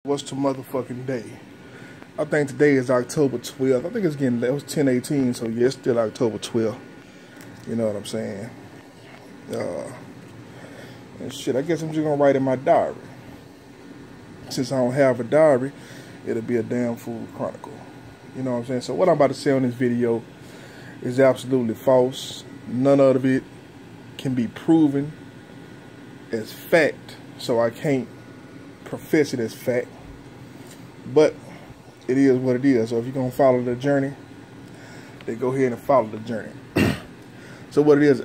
What's the motherfucking day? I think today is October 12th. I think it's getting, it was 10/18, so yeah, it's still October 12th. You know what I'm saying? And shit, I guess I'm just gonna write in my diary. Since I don't have a diary, it'll be a damn fool chronicle. You know what I'm saying? So what I'm about to say on this video is absolutely false. None of it can be proven as fact, so I can't profess it as fact. But it is what it is. So if you're gonna follow the journey, then go ahead and follow the journey. So what it is,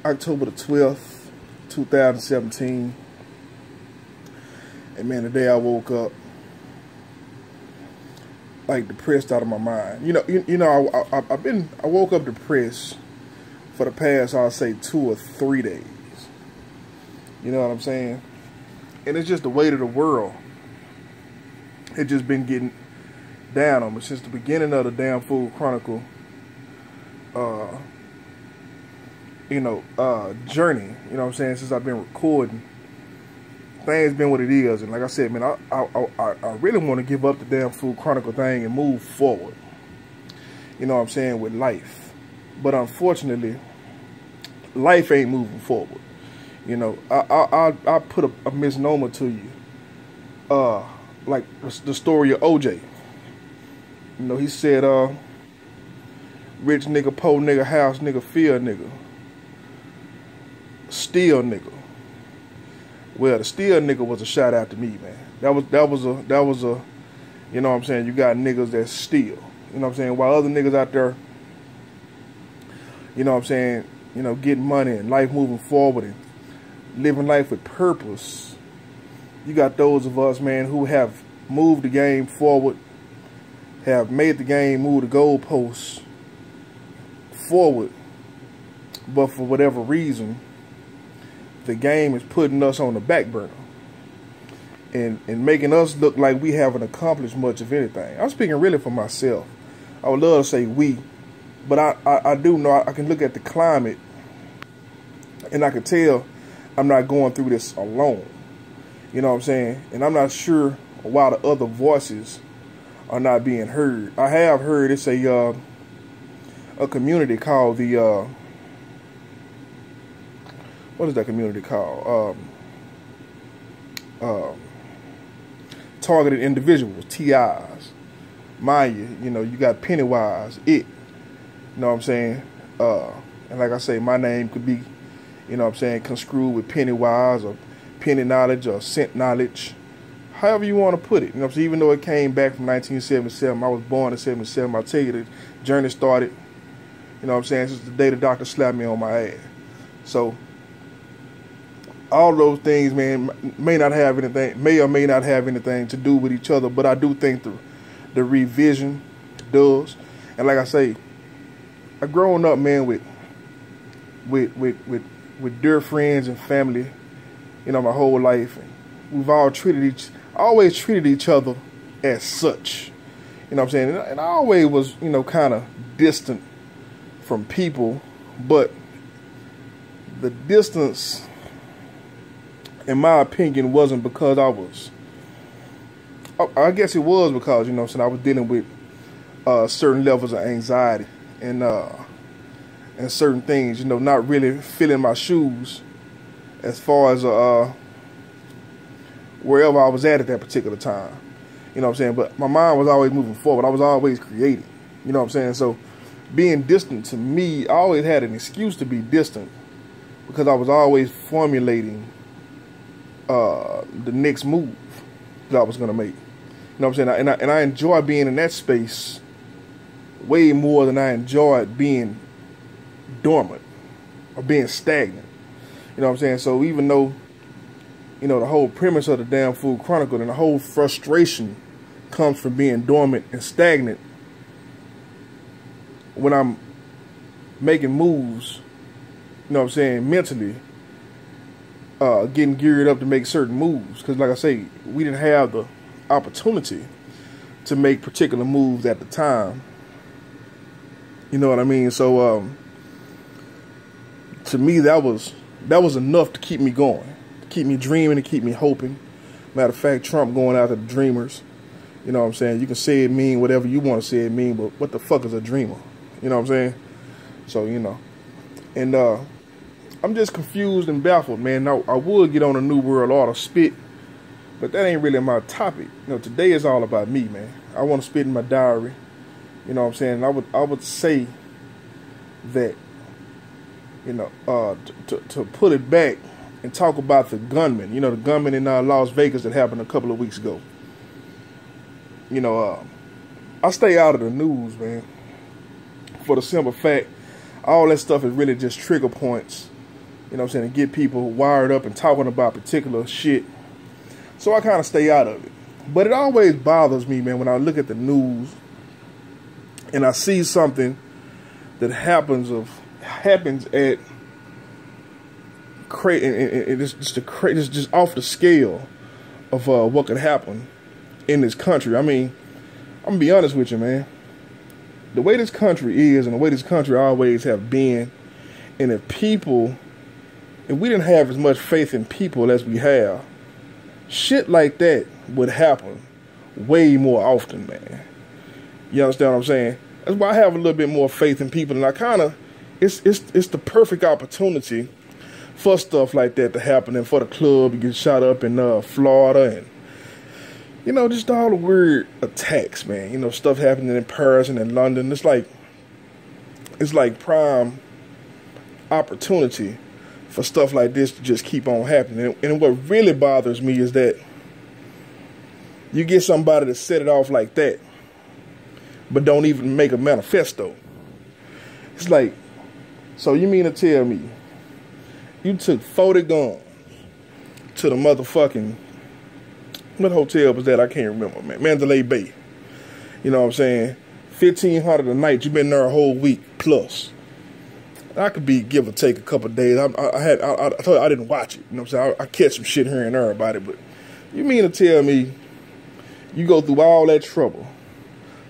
October the 12th, 2017. And man, the day I woke up like depressed out of my mind. I woke up depressed for the past, I'll say 2 or 3 days. You know what I'm saying? And it's just the weight of the world. It just been getting down on me since the beginning of the Damn Fool Chronicle journey. You know what I'm saying? Since I've been recording, things been what it is. And like I said, man, I really want to give up the Damn Fool Chronicle thing and move forward. You know what I'm saying? With life. But unfortunately, life ain't moving forward. You know, I put a misnomer to you. Like the story of OJ. You know, he said, rich nigga, poor nigga, house nigga, field nigga, steal nigga. Well, the steal nigga was a shout out to me, man. That was a, you know what I'm saying, you got niggas that steal. You know what I'm saying? While other niggas out there, you know what I'm saying, you know, getting money and life moving forward and living life with purpose. You got those of us, man, who have moved the game forward, have made the game move the goalposts forward, but for whatever reason, the game is putting us on the back burner and making us look like we haven't accomplished much of anything. I'm speaking really for myself. I would love to say we, but I do know I can look at the climate and I can tell I'm not going through this alone. You know what I'm saying? And I'm not sure why the other voices are not being heard. I have heard it's a community called the what is that community called? Targeted Individuals, TIs. Mind you know, you got Pennywise, it. You know what I'm saying? And like I say, my name could be, you know what I'm saying, construed with Pennywise or penny knowledge or scent knowledge, however you want to put it. You know what I'm saying? Even though it came back from 1977, I was born in 77. I'll tell you the journey started, you know what I'm saying, since the day the doctor slapped me on my ass. So all those things, man, may or may not have anything to do with each other, but I do think the revision does. And like I say, I've grown up, man, with dear friends and family, you know, my whole life. And we've all always treated each other as such. You know what I'm saying? And I always was, you know, kind of distant from people, but the distance, in my opinion, wasn't because I guess it was because, you know what I'm saying, I was dealing with certain levels of anxiety and certain things, you know, not really filling my shoes as far as wherever I was at that particular time. You know what I'm saying? But my mind was always moving forward. I was always creating. You know what I'm saying? So being distant to me, I always had an excuse to be distant because I was always formulating the next move that I was going to make. You know what I'm saying? And I enjoy being in that space way more than I enjoyed being dormant or being stagnant. You know what I'm saying? So even though, you know, the whole premise of the Damn Fool Chronicle and the whole frustration comes from being dormant and stagnant, when I'm making moves, you know what I'm saying, mentally, getting geared up to make certain moves. Because like I say, we didn't have the opportunity to make particular moves at the time. You know what I mean? So to me, that was enough to keep me going, to keep me dreaming, to keep me hoping, Matter of fact, Trump going after the dreamers. You know what I'm saying? You can say it mean whatever you want to say it mean, but what the fuck is a dreamer? You know what I'm saying? So, you know. And I'm just confused and baffled, man. Now, I would get on a New World Order spit, but that ain't really my topic. You know, today is all about me, man. I want to spit in my diary. You know what I'm saying? And I would say that, you know, to put it back and talk about the gunman. You know, the gunman in Las Vegas that happened a couple of weeks ago. You know, I stay out of the news, man, for the simple fact, all that stuff is really just trigger points, you know what I'm saying, to get people wired up and talking about particular shit. So I kind of stay out of it. But it always bothers me, man, when I look at the news and I see something that happens at it's just off the scale of what could happen in this country. I mean, I'm gonna be honest with you, man. The way this country is and the way this country always have been, and if we didn't have as much faith in people as we have, shit like that would happen way more often, man. You understand what I'm saying? That's why I have a little bit more faith in people, and I kind of, it's the perfect opportunity for stuff like that to happen, and for the club to get shot up in Florida, and you know, just all the weird attacks, man. You know, stuff happening in Paris and in London. It's like prime opportunity for stuff like this to just keep on happening. And what really bothers me is that you get somebody to set it off like that, but don't even make a manifesto. It's like, so you mean to tell me you took 40 guns to the motherfucking, what hotel was that? I can't remember, man. Mandalay Bay. You know what I'm saying? $1,500 a night. You've been there a whole week plus. I could be give or take a couple of days. I told you I didn't watch it. You know what I'm saying? I catch some shit here and there about it. But you mean to tell me you go through all that trouble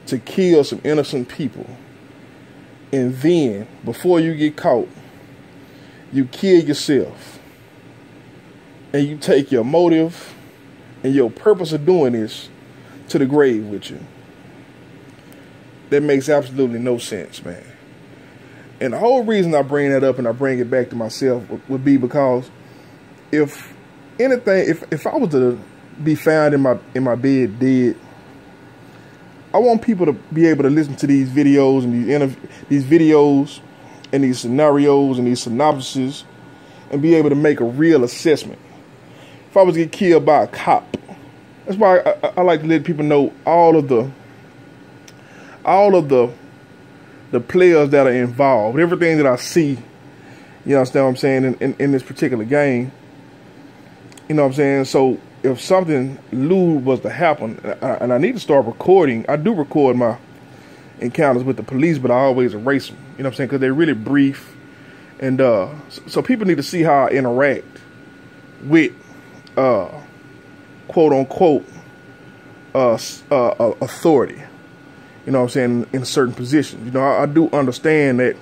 to kill some innocent people, and then before you get caught, you kill yourself, and you take your motive and your purpose of doing this to the grave with you? That makes absolutely no sense, man. And the whole reason I bring that up and I bring it back to myself would be because if anything, if I was to be found in my bed dead, I want people to be able to listen to these videos and these videos and these scenarios and these synopsises and be able to make a real assessment. If I was to get killed by a cop, that's why I like to let people know all of the players that are involved, everything that I see. You understand what I'm saying, in this particular game. You know what I'm saying? So if something lewd was to happen, and I need to start recording, I do record my encounters with the police, but I always erase them. You know what I'm saying? Because they're really brief. And so people need to see how I interact with quote unquote authority. You know what I'm saying, in certain positions. You know, I do understand that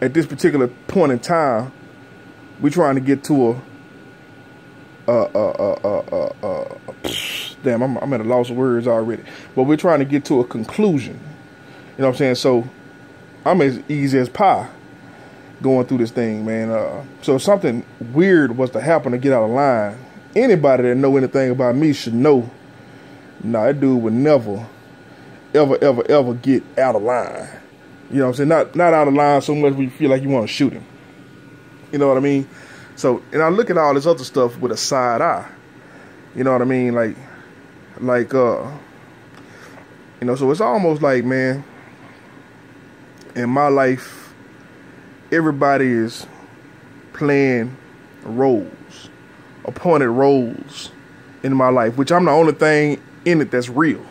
at this particular point in time, we're trying to get to damn, I'm at a loss of words already. But we're trying to get to a conclusion. You know what I'm saying? So I'm as easy as pie going through this thing, man. So if something weird was to happen to get out of line, anybody that know anything about me should know, nah, that dude would never, ever get out of line. You know what I'm saying? Not out of line so much where you feel like you want to shoot him. You know what I mean? So, and I look at all this other stuff with a side eye. You know what I mean? Like, you know, so it's almost like, man, in my life, everybody is playing roles, appointed roles in my life, which I'm the only thing in it that's real.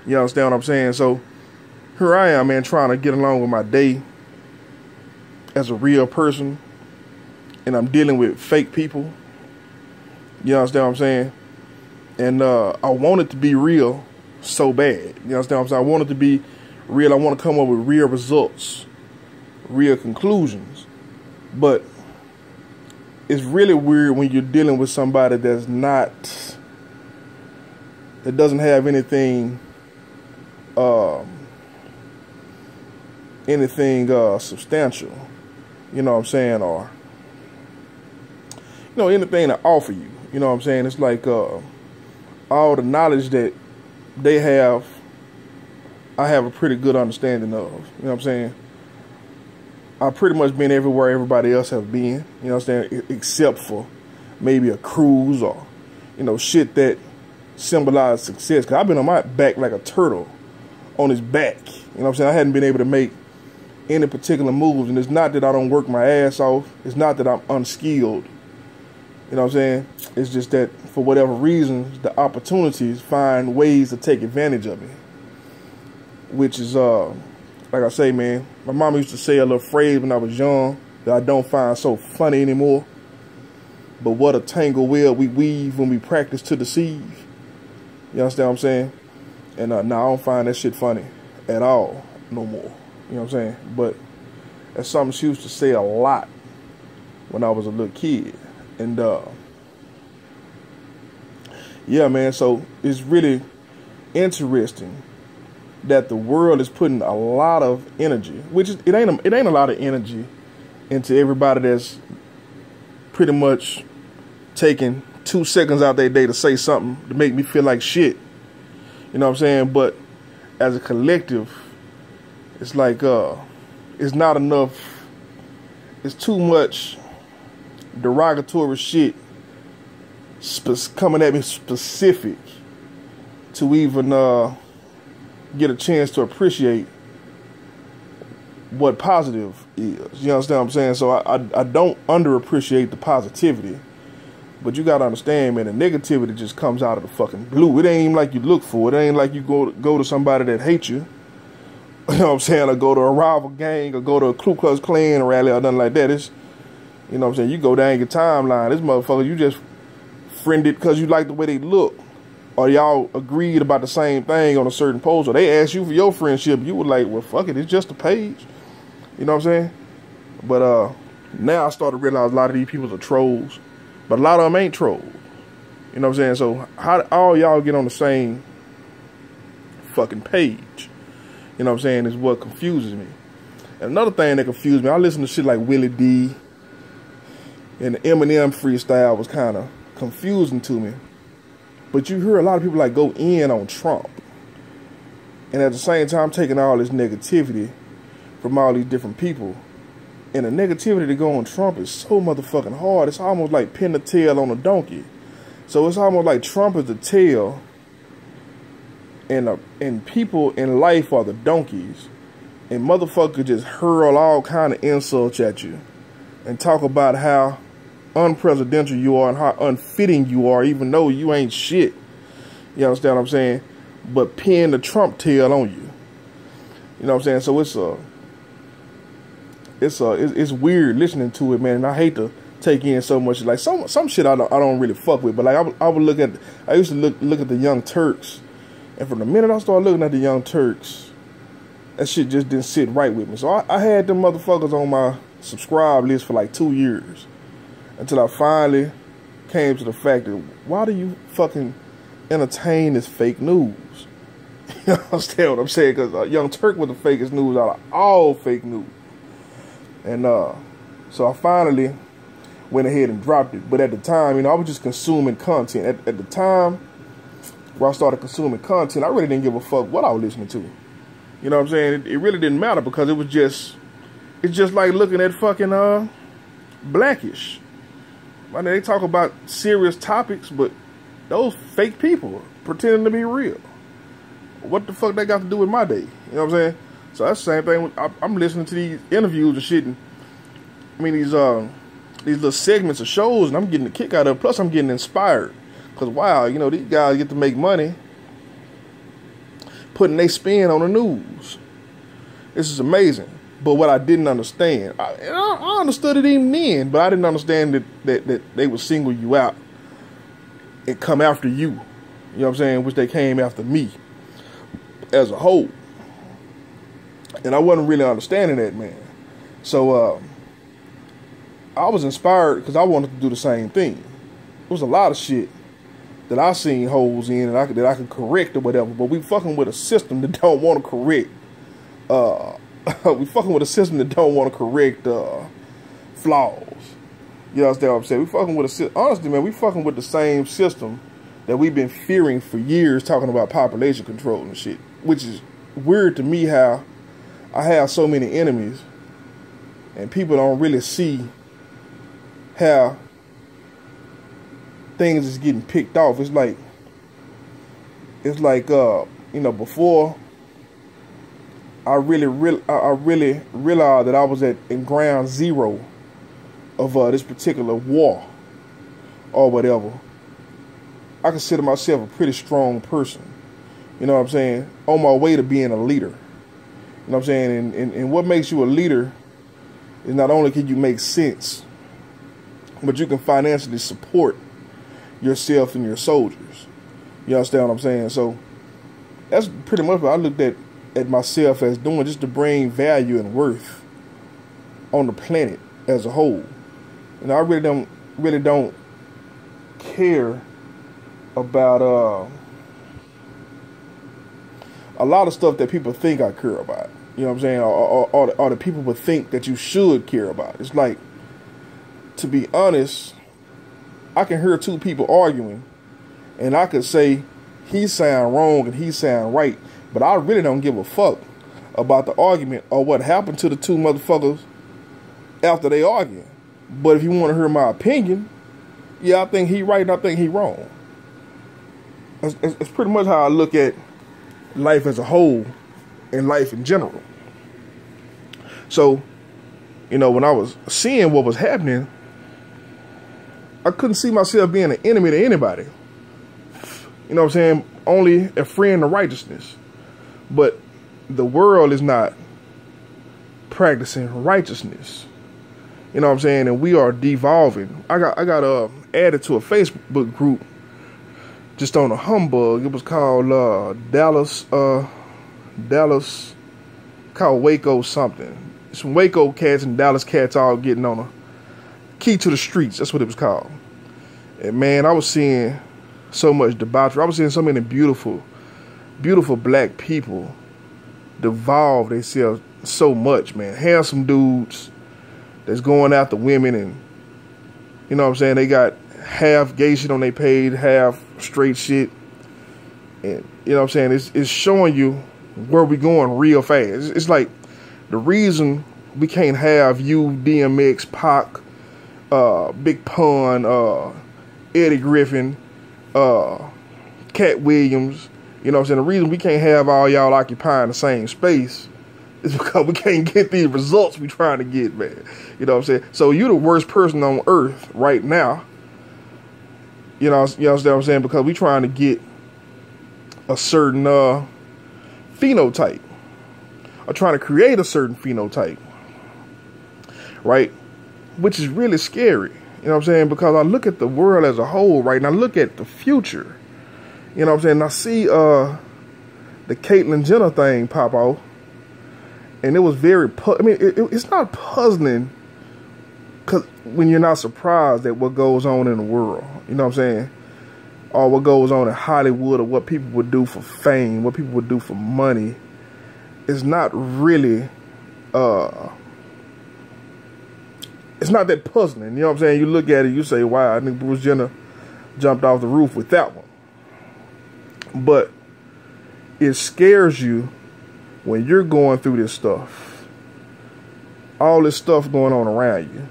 You understand what I'm saying? So here I am, man, trying to get along with my day as a real person, and I'm dealing with fake people. You understand what I'm saying? And I want it to be real so bad. You understand what I'm saying? I want it to be real. I want to come up with real results, real conclusions. But it's really weird when you're dealing with somebody that doesn't have anything substantial, you know what I'm saying, or anything to offer you, you know what I'm saying. It's like all the knowledge that they have, I have a pretty good understanding of, you know what I'm saying. I've pretty much been everywhere everybody else have been, you know what I'm saying, except for maybe a cruise or, shit that symbolized success. Because I've been on my back like a turtle on his back, you know what I'm saying. I hadn't been able to make any particular moves, and it's not that I don't work my ass off. It's not that I'm unskilled, you know what I'm saying. It's just that for whatever reason, the opportunities find ways to take advantage of me, which is like I say, man, my mama used to say a little phrase when I was young that I don't find so funny anymore. But what a tangle web we weave when we practice to deceive. You understand what I'm saying? And now I don't find that shit funny at all no more. You know what I'm saying? But that's something she used to say a lot when I was a little kid. And yeah, man, so it's really interesting that the world is putting a lot of energy, which is, it ain't a lot of energy into everybody that's pretty much taking 2 seconds out their day to say something to make me feel like shit. You know what I'm saying? But as a collective, it's like it's not enough. It's too much derogatory shit coming at me specific to even get a chance to appreciate what positive is. You understand what I'm saying? So I don't underappreciate the positivity, but you gotta understand, man, the negativity just comes out of the fucking blue. It ain't even like you look for it. It ain't like you go to somebody that hates you. You know what I'm saying? Or go to a rival gang, or go to a Ku Klux Klan rally, or nothing like that. It's, you know what I'm saying, you go down your timeline, this motherfucker, you just friended because you like the way they look, or y'all agreed about the same thing on a certain post, or they asked you for your friendship, you were like, well, fuck it, it's just a page. You know what I'm saying? But now I start to realize a lot of these people are trolls, but a lot of them ain't trolls. You know what I'm saying? So how all y'all get on the same fucking page? You know what I'm saying? Is what confuses me. And another thing that confused me, I listen to shit like Willie D, and the Eminem freestyle was kind of confusing to me. But you hear a lot of people like go in on Trump, and at the same time taking all this negativity from all these different people. And the negativity to go on Trump is so motherfucking hard. It's almost like pin the tail on a donkey. So it's almost like Trump is the tail, and people in life are the donkeys. And motherfuckers just hurl all kind of insults at you and talk about how unpresidential you are and how unfitting you are, even though you ain't shit. You understand what I'm saying? But pin the Trump tail on you. You know what I'm saying? So it's weird listening to it, man. And I hate to take in so much. Like some shit I don't really fuck with. But like I used to look at the Young Turks, and from the minute I started looking at the Young Turks, that shit just didn't sit right with me. So I had them motherfuckers on my subscribe list for like 2 years, until I finally came to the fact that, why do you fucking entertain this fake news? You understand what I'm saying? Because Young Turk was the fakest news out of all fake news. And so I finally went ahead and dropped it. But at the time, I was just consuming content. At the time where I started consuming content, I really didn't give a fuck what I was listening to. You know what I'm saying? It really didn't matter, because it's just like looking at fucking Blackish. I mean, they talk about serious topics, but those fake people pretending to be real. What the fuck they got to do with my day? You know what I'm saying? So that's the same thing. I'm listening to these interviews and shit, and I mean these little segments of shows, and I'm getting a kick out of it. Plus, I'm getting inspired, because wow, these guys get to make money putting their spin on the news. This is amazing. But what I didn't understand, I understood it even then, but I didn't understand that they would single you out and come after you. You know what I'm saying? Which they came after me as a whole. And I wasn't really understanding that, man. So I was inspired because I wanted to do the same thing. There was a lot of shit that I seen holes in and that I could correct or whatever, but we fucking with a system that don't want to correct. We fucking with a system that don't want to correct flaws. You understand what I'm saying? We fucking with honestly, man, we fucking with the same system that we've been fearing for years, talking about population control and shit. Which is weird to me how I have so many enemies and people don't really see how things is getting picked off. It's like you know, before I really realized that I was in ground zero of this particular war or whatever. I consider myself a pretty strong person. You know what I'm saying? On my way to being a leader. You know what I'm saying? And what makes you a leader is not only can you make sense, but you can financially support yourself and your soldiers. You understand what I'm saying? So that's pretty much what I looked at myself as doing, just to bring value and worth on the planet as a whole. And I really don't care about a lot of stuff that people think I care about. You know what I'm saying? Or the people would think that you should care about. It's like, to be honest, I can hear two people arguing and I could say he sound wrong and he sound right, but I really don't give a fuck about the argument or what happened to the two motherfuckers after they arguing. But if you want to hear my opinion, yeah, I think he right and I think he wrong. It's pretty much how I look at life as a whole and life in general. So, you know, when I was seeing what was happening, I couldn't see myself being an enemy to anybody. You know what I'm saying? Only a friend of righteousness. But the world is not practicing righteousness. You know what I'm saying? And we are devolving. I got added to a Facebook group just on a humbug. It was called Dallas, called Waco something. Some Waco cats and Dallas cats all getting on a key to the streets. That's what it was called. And man, I was seeing so much debauchery. I was seeing so many beautiful black people devolve themselves so much, man. Handsome dudes that's going after women, and you know what I'm saying, they got half gay shit on their page, half straight shit. And you know what I'm saying, it's showing you where we going real fast. It's like the reason we can't have you, DMX, Pac, Big Pun, Eddie Griffin, Cat Williams, you know what I'm saying, the reason we can't have all y'all occupying the same space is because we can't get these results we trying to get, man. You know what I'm saying? So you're the worst person on earth right now. You know what I'm saying? Because we trying to get a certain phenotype. Or trying to create a certain phenotype. Right? Which is really scary. You know what I'm saying? Because I look at the world as a whole, right? And I look at the future. You know what I'm saying? And I see the Caitlyn Jenner thing pop off. And it was very, it's not puzzling because when you're not surprised at what goes on in the world, you know what I'm saying? Or what goes on in Hollywood, or what people would do for fame, what people would do for money. It's not really, it's not that puzzling. You know what I'm saying? You look at it, you say, wow, I think Bruce Jenner jumped off the roof with that one. But it scares you when you're going through this stuff, all this stuff going on around you,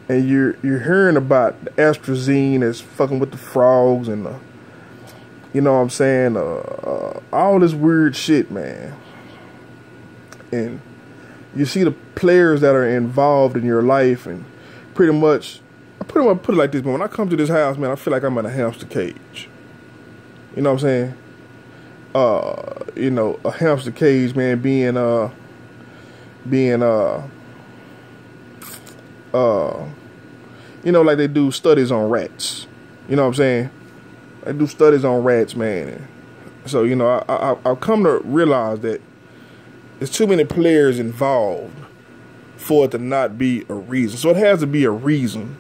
and you're hearing about the atrazine that's fucking with the frogs and the, you know what I'm saying, all this weird shit, man. And you see the players that are involved in your life, and pretty much, I put it like this, man. When I come to this house, man, I feel like I'm in a hamster cage. You know what I'm saying? You know, a hamster cage, man, being you know, like they do studies on rats. You know what I'm saying? They do studies on rats, man. And so, you know, I've come to realize that there's too many players involved for it to not be a reason. So it has to be a reason.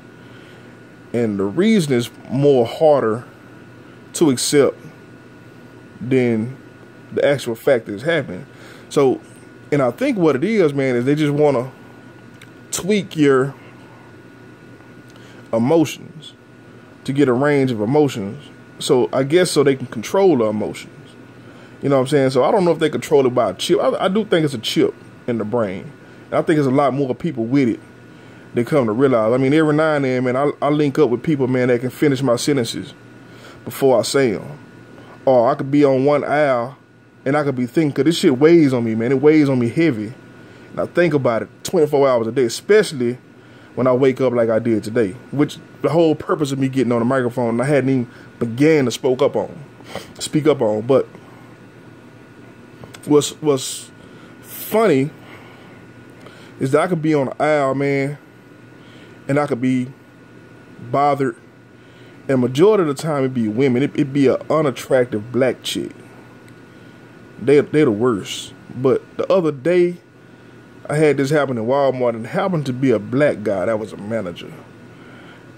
And the reason is more harder to accept than the actual fact that it's happening. So, and I think what it is, man, is they just want to tweak your emotions to get a range of emotions. So I guess so they can control the emotions. You know what I'm saying? So I don't know if they control it by a chip. I do think it's a chip in the brain. And I think there's a lot more people with it that come to realize. I mean, every now and then, man, I link up with people, man, that can finish my sentences before I say them. Or I could be on one aisle and I could be thinking, because this shit weighs on me, man. It weighs on me heavy. And I think about it 24 hours a day, especially when I wake up like I did today, which the whole purpose of me getting on the microphone, I hadn't even began to speak up on. But what's funny is that I could be on the aisle, man, and I could be bothered. And majority of the time it'd be women. It'd be an unattractive black chick. They're the worst. But the other day, I had this happen in Walmart, and it happened to be a black guy that was a manager.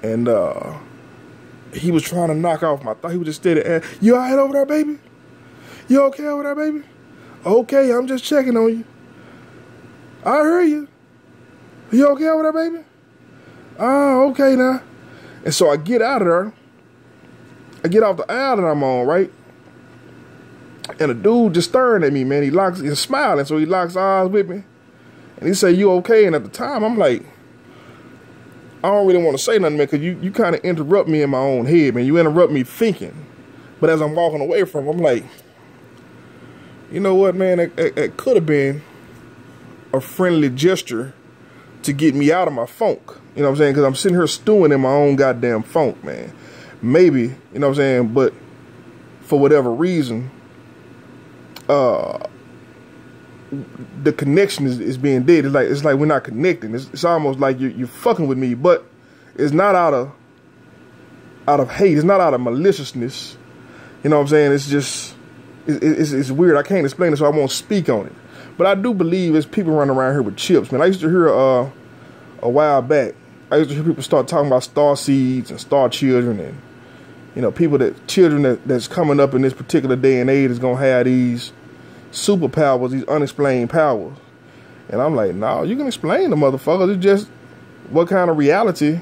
And he was trying to knock off my thought. He was just steady asking, "You all right over there, baby? You okay over there, baby? Okay, I'm just checking on you. I heard you. You okay over there, baby? Oh, okay now." And so I get out of there. I get off the aisle that I'm on, right? And a dude just staring at me, man. He's smiling, so he locks eyes with me. And he say, "You okay?" And at the time, I'm like, I don't really want to say nothing, man, because you kind of interrupt me in my own head, man. You interrupt me thinking. But as I'm walking away from him, I'm like, you know what, man? It could have been a friendly gesture to get me out of my funk. You know what I'm saying? Because I'm sitting here stewing in my own goddamn funk, man. Maybe, you know what I'm saying? But for whatever reason, the connection is being dead. It's like we're not connecting. It's almost like you're fucking with me, but it's not out of hate. It's not out of maliciousness. You know what I'm saying? It's just it's weird. I can't explain it, so I won't speak on it. But I do believe there's people running around here with chips, man. I used to hear a while back. I used to hear people start talking about star seeds and star children, and you know, children that's coming up in this particular day and age is gonna have these superpowers, these unexplained powers. And I'm like, no, you can explain the motherfuckers. It's just what kind of reality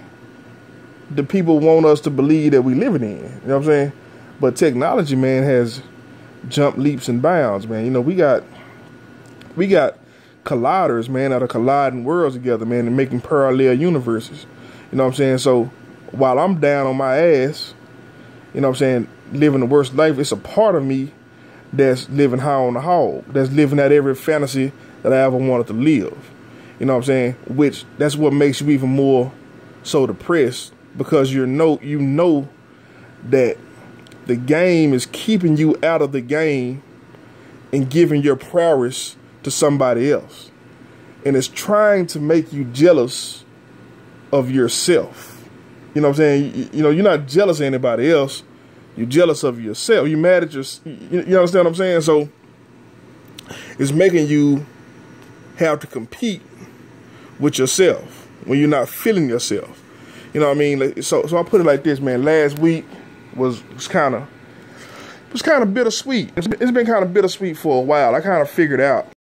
do people want us to believe that we living in? You know what I'm saying? But technology, man, has jumped leaps and bounds, man. You know, we got colliders, man, that are colliding worlds together, man, and making parallel universes. You know what I'm saying? So while I'm down on my ass, you know what I'm saying, living the worst life, it's a part of me that's living high on the hog, that's living out every fantasy that I ever wanted to live. You know what I'm saying? Which, that's what makes you even more so depressed, because you know that the game is keeping you out of the game and giving your prowess to somebody else. And it's trying to make you jealous of yourself. You know what I'm saying? You know, you're not jealous of anybody else. You're jealous of yourself. You're mad at you understand what I'm saying? So it's making you have to compete with yourself when you're not feeling yourself. You know what I mean? So I put it like this, man. Last week was kind of bittersweet. It's been kind of bittersweet for a while. I kind of figured out